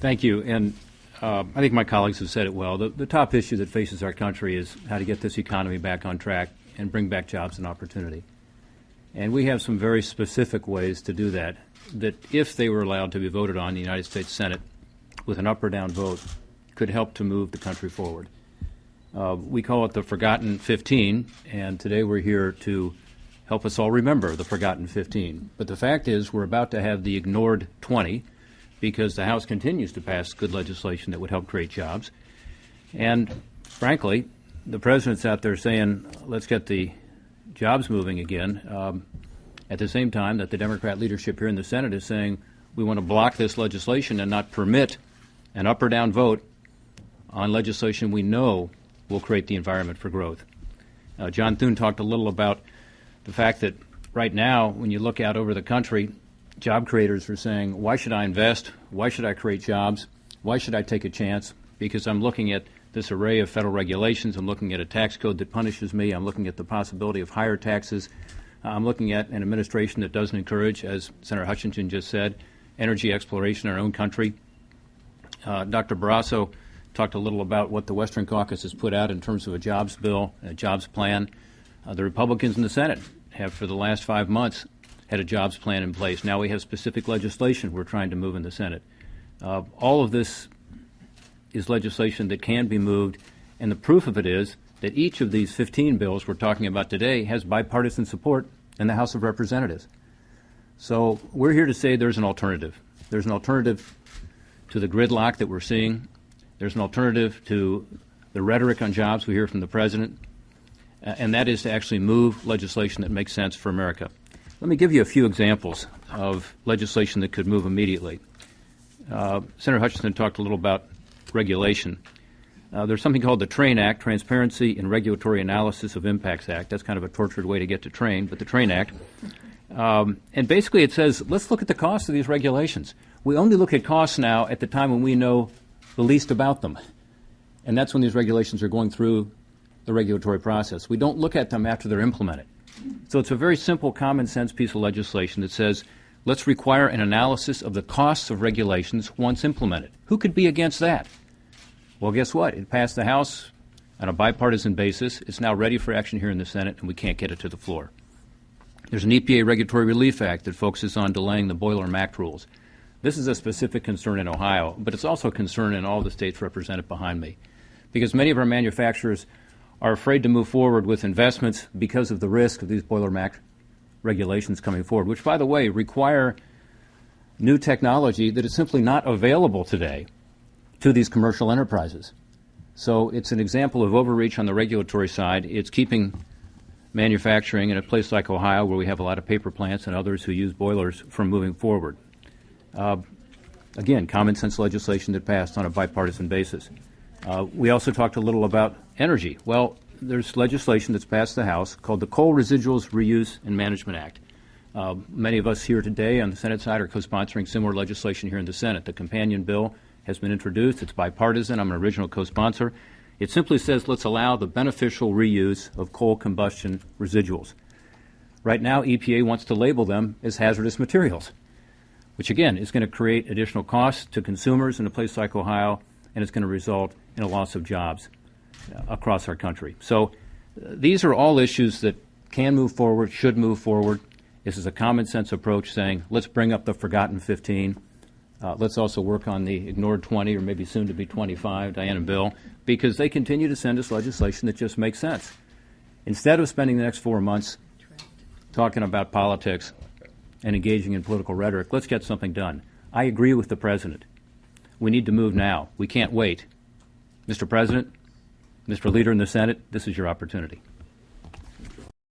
Thank you. And I think my colleagues have said it well. The top issue that faces our country is how to get this economy back on track and bring back jobs and opportunity. And we have some very specific ways to do that, that if they were allowed to be voted on in the United States Senate with an up or down vote, could help to move the country forward. We call it the Forgotten 15, and today we're here to help us all remember the Forgotten 15. But the fact is we're about to have the ignored 20 because the House continues to pass good legislation that would help create jobs. And frankly, the President's out there saying, let's get the jobs moving again, at the same time that the Democrat leadership here in the Senate is saying we want to block this legislation and not permit an up or down vote on legislation we know will create the environment for growth. John Thune talked a little about the fact that right now, when you look out over the country, job creators are saying, why should I invest? Why should I create jobs? Why should I take a chance? Because I'm looking at this array of federal regulations. I'm looking at a tax code that punishes me. I'm looking at the possibility of higher taxes. I'm looking at an administration that doesn't encourage, as Senator Hutchinson just said, energy exploration in our own country. Dr. Barrasso talked a little about what the Western Caucus has put out in terms of a jobs bill, a jobs plan. The Republicans in the Senate have, for the last 5 months, had a jobs plan in place. Now we have specific legislation we're trying to move in the Senate. All of this is legislation that can be moved, and the proof of it is that each of these 15 bills we're talking about today has bipartisan support in the House of Representatives. So we're here to say there's an alternative. There's an alternative to the gridlock that we're seeing. There's an alternative to the rhetoric on jobs we hear from the President, and that is to actually move legislation that makes sense for America. Let me give you a few examples of legislation that could move immediately. Senator Hutchinson talked a little about regulation. There's something called the TRAIN Act, Transparency and Regulatory Analysis of Impacts Act. That's kind of a tortured way to get to train, but the TRAIN Act. And basically it says, let's look at the cost of these regulations. We only look at costs now at the time when we know the least about them. And that's when these regulations are going through the regulatory process. We don't look at them after they're implemented. So it's a very simple, common sense piece of legislation that says, let's require an analysis of the costs of regulations once implemented. Who could be against that? Well, guess what? It passed the House on a bipartisan basis. It's now ready for action here in the Senate, and we can't get it to the floor. There's an EPA Regulatory Relief Act that focuses on delaying the boiler MACT rules. This is a specific concern in Ohio, but it's also a concern in all the states represented behind me, because many of our manufacturers are afraid to move forward with investments because of the risk of these boiler MACT regulations coming forward, which, by the way, require new technology that is simply not available today to these commercial enterprises. So it's an example of overreach on the regulatory side. It's keeping manufacturing in a place like Ohio, where we have a lot of paper plants and others who use boilers, from moving forward. Again, common sense legislation that passed on a bipartisan basis. We also talked a little about energy. Well, there's legislation that's passed the House called the Coal Residuals Reuse and Management Act. Many of us here today on the Senate side are co-sponsoring similar legislation here in the Senate. The companion bill has been introduced. It's bipartisan. I'm an original co-sponsor. It simply says let's allow the beneficial reuse of coal combustion residuals. Right now, EPA wants to label them as hazardous materials, which again is going to create additional costs to consumers in a place like Ohio, and it's going to result in a loss of jobs across our country. So these are all issues that can move forward, should move forward. This is a common sense approach saying let's bring up the forgotten 15. Let's also work on the ignored 20, or maybe soon to be 25, Diane and Bill, because they continue to send us legislation that just makes sense. Instead of spending the next 4 months talking about politics and engaging in political rhetoric, let's get something done. I agree with the President. We need to move now. We can't wait. Mr. President, Mr. Leader in the Senate, this is your opportunity.